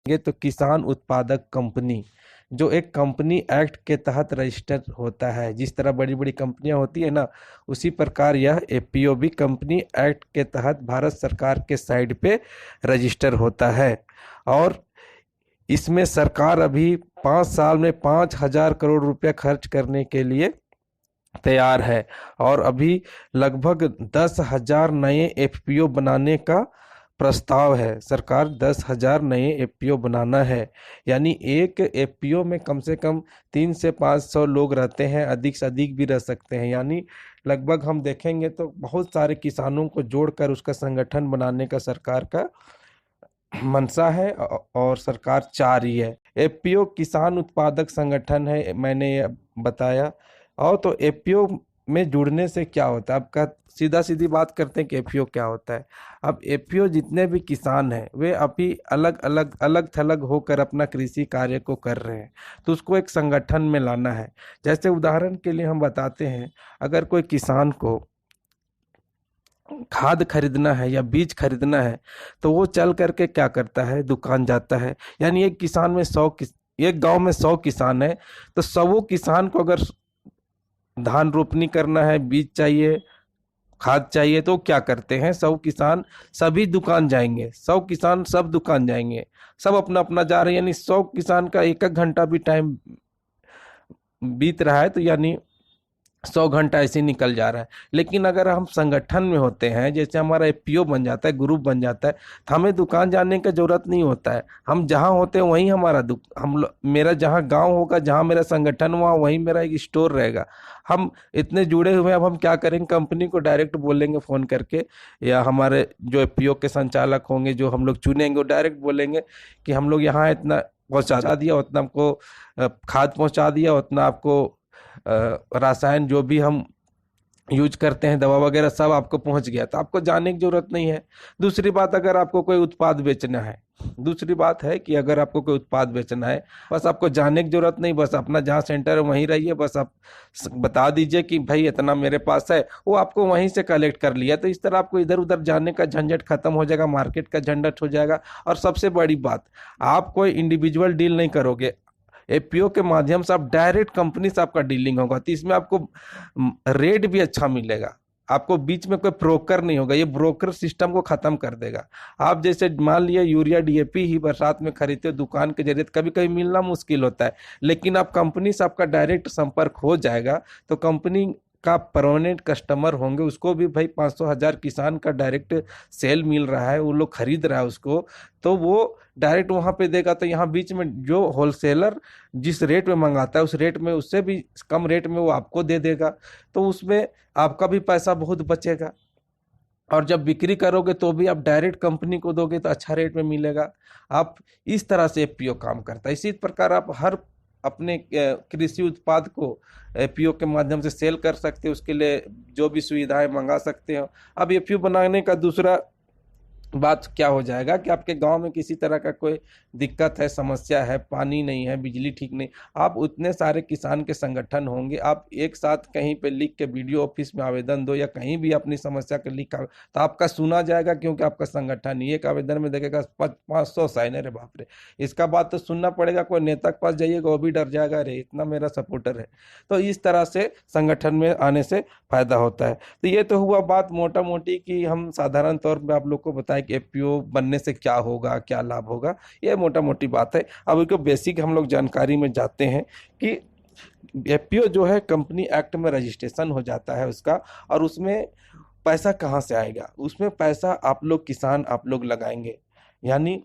ये तो किसान उत्पादक कंपनी, जो एक कंपनी एक्ट के तहत रजिस्टर होता है। जिस तरह बड़ी बड़ी कंपनियां होती है ना, उसी प्रकार यह एपीओ भी कंपनी एक्ट के तहत भारत सरकार के साइड पे रजिस्टर होता है। और इसमें सरकार अभी 5 साल में 5,000 करोड़ रुपया खर्च करने के लिए तैयार है। और अभी लगभग 10,000 नए एफपीओ बनाने का प्रस्ताव है। सरकार 10,000 नए एफपीओ बनाना है। यानी एक एफपीओ में कम से कम 300 से 500 लोग रहते हैं, अधिक से अधिक भी रह सकते हैं। यानी लगभग हम देखेंगे तो बहुत सारे किसानों को जोड़कर उसका संगठन बनाने का सरकार का मंशा है और सरकार चाह रही है। एफपीओ किसान उत्पादक संगठन है, मैंने ये बताया। और तो एफपीओ में जुड़ने से क्या होता है, आपका सीधा सीधी बात करते हैं कि एफपीओ क्या होता है। अब एफपीओ जितने भी किसान हैं वे अभी अलग थलग होकर अपना कृषि कार्य को कर रहे हैं, तो उसको एक संगठन में लाना है। जैसे उदाहरण के लिए हम बताते हैं, अगर कोई किसान को खाद खरीदना है या बीज खरीदना है, तो वो चल करके क्या करता है, दुकान जाता है। यानी एक किसान में एक गांव में 100 किसान है, तो 100 किसान को अगर धान रोपनी करना है, बीज चाहिए, खाद चाहिए, तो क्या करते हैं, 100 किसान सभी दुकान जाएंगे, 100 किसान सब दुकान जाएंगे, सब अपना अपना जा रहे हैं। यानी 100 किसान का एक एक घंटा भी टाइम बीत रहा है, तो यानी 100 घंटा ऐसे ही निकल जा रहा है। लेकिन अगर हम संगठन में होते हैं, जैसे हमारा एपीओ बन जाता है, ग्रुप बन जाता है, तो हमें दुकान जाने की जरूरत नहीं होता है। हम जहाँ होते हैं वहीं हमारा मेरा जहाँ गांव होगा, जहाँ मेरा संगठन हुआ, वहीं मेरा एक स्टोर रहेगा। हम इतने जुड़े हुए हैं, अब हम क्या करेंगे, कंपनी को डायरेक्ट बोलेंगे फ़ोन करके, या हमारे जो एपीओ के संचालक होंगे जो हम लोग चुनेंगे, वो डायरेक्ट बोलेंगे कि हम लोग यहाँ इतना पहुँचा दिया, उतना हमको खाद पहुँचा दिया, उतना आपको रसायन जो भी हम यूज करते हैं, दवा वगैरह सब आपको पहुंच गया, तो आपको जाने की जरूरत नहीं है। दूसरी बात, अगर आपको कोई उत्पाद बेचना है, दूसरी बात है कि अगर आपको कोई उत्पाद बेचना है, बस आपको जाने की जरूरत नहीं, बस अपना जहाँ सेंटर है वहीं रहिए, बस आप बता दीजिए कि भाई इतना मेरे पास है, वो आपको वहीं से कलेक्ट कर लिया। तो इस तरह आपको इधर उधर जाने का झंझट खत्म हो जाएगा, मार्केट का झंझट हो जाएगा। और सबसे बड़ी बात, आप कोई इंडिविजुअल डील नहीं करोगे, एपीओ के माध्यम से आप डायरेक्ट कंपनी से आपका डीलिंग होगा, तो इसमें आपको रेट भी अच्छा मिलेगा। आपको बीच में कोई ब्रोकर नहीं होगा, ये ब्रोकर सिस्टम को खत्म कर देगा। आप जैसे मान लिया यूरिया डीएपी ही बरसात में खरीदते हो दुकान के जरिए, कभी कभी मिलना मुश्किल होता है, लेकिन आप कंपनी से आपका डायरेक्ट संपर्क हो जाएगा, तो कंपनी का परमानेंट कस्टमर होंगे, उसको भी भाई 500 1000 किसान का डायरेक्ट सेल मिल रहा है, वो लोग खरीद रहा है उसको, तो वो डायरेक्ट वहां पे देगा। तो यहाँ बीच में जो होलसेलर जिस रेट में मंगाता है, उस रेट में उससे भी कम रेट में वो आपको दे देगा, तो उसमें आपका भी पैसा बहुत बचेगा। और जब बिक्री करोगे तो भी आप डायरेक्ट कंपनी को दोगे तो अच्छा रेट में मिलेगा। आप इस तरह से एफपीओ काम करता है। इसी प्रकार आप हर अपने कृषि उत्पाद को एफपीओ के माध्यम से सेल कर सकते हो, उसके लिए जो भी सुविधाएं मंगा सकते हो। अब एफपीओ बनाने का दूसरा बात क्या हो जाएगा कि आपके गांव में किसी तरह का कोई दिक्कत है, समस्या है, पानी नहीं है, बिजली ठीक नहीं, आप उतने सारे किसान के संगठन होंगे, आप एक साथ कहीं पे लिख के वीडियो ऑफिस में आवेदन दो या कहीं भी अपनी समस्या के लिख, तो आपका सुना जाएगा, क्योंकि आपका संगठन ही एक आवेदन में देखेगा 500 साइन है। रे बाप रे, इसका बात तो सुनना पड़ेगा, कोई नेता के पास जाइएगा वो भी डर जाएगा, अरे इतना मेरा सपोर्टर है। तो इस तरह से संगठन में आने से फायदा होता है। तो ये तो हुआ बात मोटा मोटी कि हम साधारण तौर पे आप लोग को बताएं कि एफपीओ बनने से क्या होगा, क्या लाभ होगा, ये मोटा मोटी बात है। अब इसको बेसिक हम लोग जानकारी में जाते हैं कि एफपीओ जो है कंपनी एक्ट में रजिस्ट्रेशन हो जाता है उसका, और उसमें पैसा कहाँ से आएगा, उसमें पैसा आप लोग किसान आप लोग लगाएंगे। यानी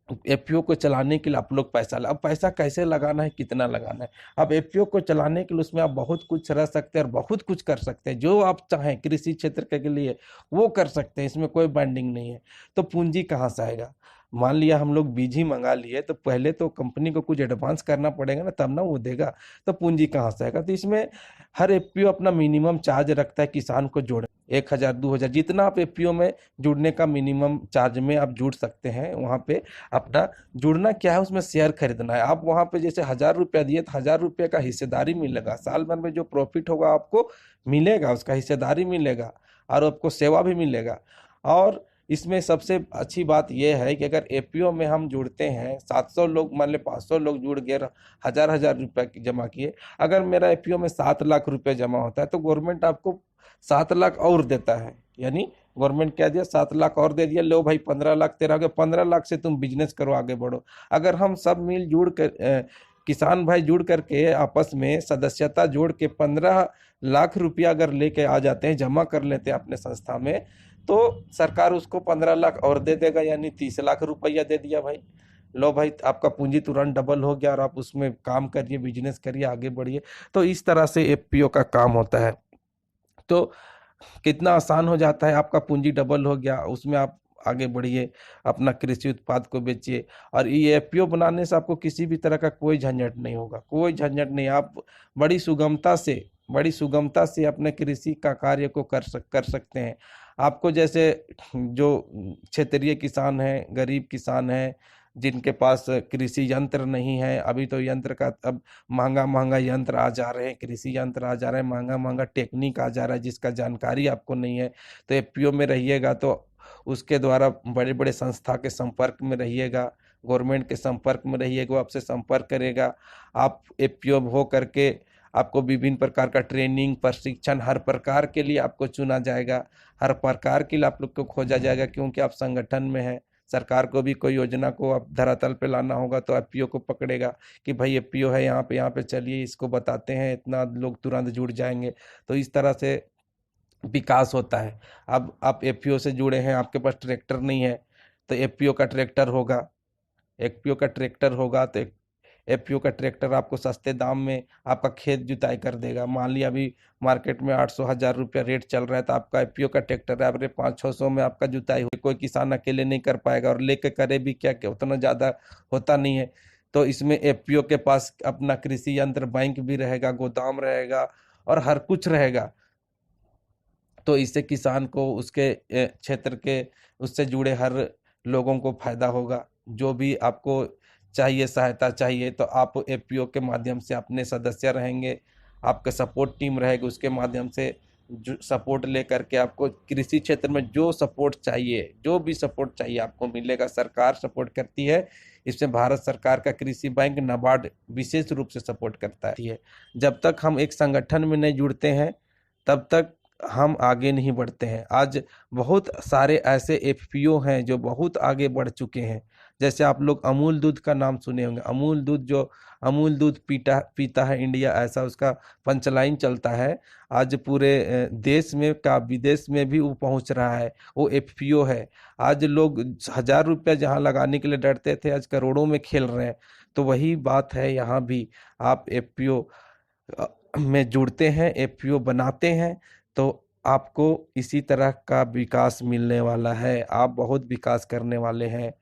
एफपीओ को चलाने के लिए आप लोग पैसा अब पैसा कैसे लगाना है, कितना लगाना है। अब एफपीओ को चलाने के लिए उसमें आप बहुत कुछ रह सकते हैं और बहुत कुछ कर सकते हैं, जो आप चाहें कृषि क्षेत्र के लिए वो कर सकते हैं, इसमें कोई बाइंडिंग नहीं है। तो पूंजी कहाँ से आएगा, मान लिया हम लोग बीज ही मंगा लिए, तो पहले तो कंपनी को कुछ एडवांस करना पड़ेगा ना, तब ना वो देगा। तो पूंजी कहाँ से आएगा, तो इसमें हर एफपीओ अपना मिनिमम चार्ज रखता है किसान को जोड़े, 1,000 2,000 जितना आप एफपीओ में जुड़ने का मिनिमम चार्ज में आप जुड़ सकते हैं। वहाँ पे अपना जुड़ना क्या है, उसमें शेयर खरीदना है। आप वहाँ पे जैसे 1,000 रुपया दिए तो 1,000 रुपये का हिस्सेदारी मिलेगा, साल भर में जो प्रॉफिट होगा आपको मिलेगा, उसका हिस्सेदारी मिलेगा और आपको सेवा भी मिलेगा। और इसमें सबसे अच्छी बात यह है कि अगर एपीओ में हम जुड़ते हैं, 700 लोग मान ले 500 लोग जुड़ गए, हजार हजार रुपए जमा किए, अगर मेरा एपीओ में 7 लाख रुपए जमा होता है तो गवर्नमेंट आपको 7 लाख और देता है। यानी गवर्नमेंट क्या दिया, 7 लाख और दे दिया, लो भाई 15 लाख तेरा हो गया, 15 लाख से तुम बिजनेस करो, आगे बढ़ो। अगर हम सब मिलजुल कर किसान भाई जुड़ करके आपस में सदस्यता जोड़ के 15 लाख रुपया अगर लेके आ जाते हैं, जमा कर लेते हैं अपने संस्था में, तो सरकार उसको 15 लाख और दे देगा, यानी 30 लाख रुपया दे दिया भाई। लो भाई, आपका पूंजी तुरंत डबल हो गया और आप उसमें काम करिए, बिजनेस करिए, आगे बढ़िए। तो इस तरह से एफपीओ का काम होता है। तो कितना आसान हो जाता है, आपका पूंजी डबल हो गया, उसमें आप आगे बढ़िए, अपना कृषि उत्पाद को बेचिए। और ये एफपीओ बनाने से आपको किसी भी तरह का कोई झंझट नहीं होगा, कोई झंझट नहीं। आप बड़ी सुगमता से अपने कृषि का कार्य को कर सकते हैं। आपको जैसे जो क्षेत्रीय किसान हैं, गरीब किसान हैं, जिनके पास कृषि यंत्र नहीं है, अभी तो यंत्र का अब महंगा महंगा यंत्र आ जा रहे हैं, कृषि यंत्र आ जा रहे हैं, महंगा महंगा टेक्निक आ जा रहा है, जिसका जानकारी आपको नहीं है। तो एफपीओ में रहिएगा तो उसके द्वारा बड़े बड़े संस्था के संपर्क में रहिएगा, गवर्नमेंट के संपर्क में रहिएगा, वो आपसे संपर्क करेगा। आप एफपीओ हो करके आपको विभिन्न प्रकार का ट्रेनिंग, प्रशिक्षण, हर प्रकार के लिए आपको चुना जाएगा, हर प्रकार के लिए आप लोग को खोजा जाएगा, क्योंकि आप संगठन में हैं। सरकार को भी कोई योजना को आप धरातल पे लाना होगा तो एफपीओ को पकड़ेगा कि भाई एफपीओ है यहाँ पे चलिए, इसको बताते हैं, इतना लोग तुरंत जुड़ जाएंगे। तो इस तरह से विकास होता है। अब आप एफपीओ से जुड़े हैं, आपके पास ट्रैक्टर नहीं है, तो एफपीओ का ट्रैक्टर होगा। एफपीओ का ट्रैक्टर होगा तो एफपीओ का ट्रैक्टर आपको सस्ते दाम में आपका खेत जुताई कर देगा। मान लिया अभी मार्केट में 800-1000 रुपया रेट चल रहा है, तो आपका एफपीओ का ट्रैक्टर है, आपने 500-600 में आपका जुताई हो। कोई किसान अकेले नहीं कर पाएगा, और लेके करे भी क्या, क्या उतना ज़्यादा होता नहीं है। तो इसमें एफपीओ के पास अपना कृषि यंत्र बैंक भी रहेगा, गोदाम रहेगा, और हर कुछ रहेगा। तो इससे किसान को, उसके क्षेत्र के उससे जुड़े हर लोगों को फायदा होगा। जो भी आपको चाहिए, सहायता चाहिए, तो आप एफपीओ के माध्यम से अपने सदस्य रहेंगे, आपका सपोर्ट टीम रहेगी, उसके माध्यम से जो सपोर्ट लेकर के आपको कृषि क्षेत्र में जो सपोर्ट चाहिए, जो भी सपोर्ट चाहिए आपको मिलेगा। सरकार सपोर्ट करती है, इसमें भारत सरकार का कृषि बैंक, नाबार्ड विशेष रूप से सपोर्ट करता है। जब तक हम एक संगठन में नहीं जुड़ते हैं तब तक हम आगे नहीं बढ़ते हैं। आज बहुत सारे ऐसे एफपीओ हैं जो बहुत आगे बढ़ चुके हैं। जैसे आप लोग अमूल दूध का नाम सुने होंगे, अमूल दूध, जो अमूल दूध पीता है इंडिया, ऐसा उसका पंचलाइन चलता है। आज पूरे देश में का विदेश में भी वो पहुंच रहा है, वो एफपीओ है। आज लोग 1000 रुपया जहां लगाने के लिए डरते थे, आज करोड़ों में खेल रहे हैं। तो वही बात है, यहाँ भी आप एफपीओ में जुड़ते हैं, एफपीओ बनाते हैं, तो आपको इसी तरह का विकास मिलने वाला है। आप बहुत विकास करने वाले हैं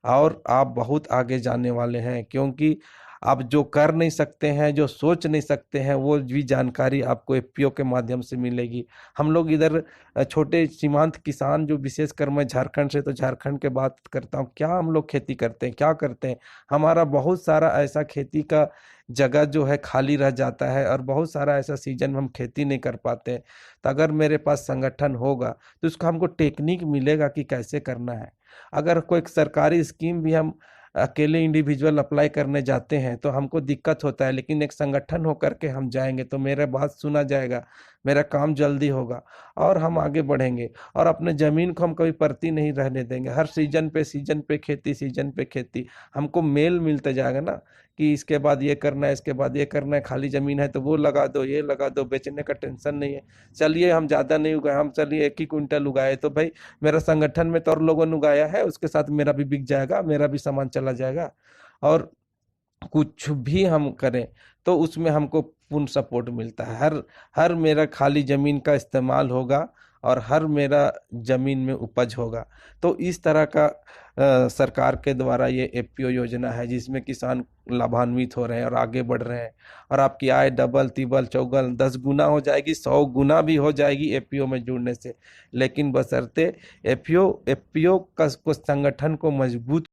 और आप बहुत आगे जाने वाले हैं, क्योंकि आप जो कर नहीं सकते हैं, जो सोच नहीं सकते हैं, वो भी जानकारी आपको एफपीओ के माध्यम से मिलेगी। हम लोग इधर छोटे सीमांत किसान, जो विशेषकर मैं झारखंड से, तो झारखंड के बात करता हूँ, क्या हम लोग खेती करते हैं, क्या करते हैं। हमारा बहुत सारा ऐसा खेती का जगह जो है खाली रह जाता है, और बहुत सारा ऐसा सीजन में हम खेती नहीं कर पाते हैं। तो अगर मेरे पास संगठन होगा तो उसका हमको टेक्निक मिलेगा कि कैसे करना है। अगर कोई सरकारी स्कीम भी हम अकेले इंडिविजुअल अप्लाई करने जाते हैं तो हमको दिक्कत होता है, लेकिन एक संगठन होकर के हम जाएंगे तो मेरा बात सुना जाएगा, मेरा काम जल्दी होगा और हम आगे बढ़ेंगे। और अपने ज़मीन को हम कभी परती नहीं रहने देंगे। हर सीजन पे खेती, सीजन पे खेती, हमको मेल मिलते जाएगा ना, कि इसके बाद ये करना है, इसके बाद ये करना है, खाली ज़मीन है तो वो लगा दो, ये लगा दो, बेचने का टेंशन नहीं है। चलिए हम ज़्यादा नहीं उगाए, हम चलिए 1 ही क्विंटल उगाए, तो भाई मेरा संगठन में तो और लोगों ने उगाया है, उसके साथ मेरा भी बिक जाएगा, मेरा भी सामान चला जाएगा। और कुछ भी हम करें तो उसमें हमको पूर्ण सपोर्ट मिलता है। हर हर मेरा खाली ज़मीन का इस्तेमाल होगा और हर मेरा ज़मीन में उपज होगा। तो इस तरह का सरकार के द्वारा ये एफपीओ योजना है, जिसमें किसान लाभान्वित हो रहे हैं और आगे बढ़ रहे हैं, और आपकी आय डबल, तिबल, चौगल, 10 गुना हो जाएगी, 100 गुना भी हो जाएगी एफपीओ में जुड़ने से। लेकिन बशर्ते एफपीओ का को संगठन को मजबूत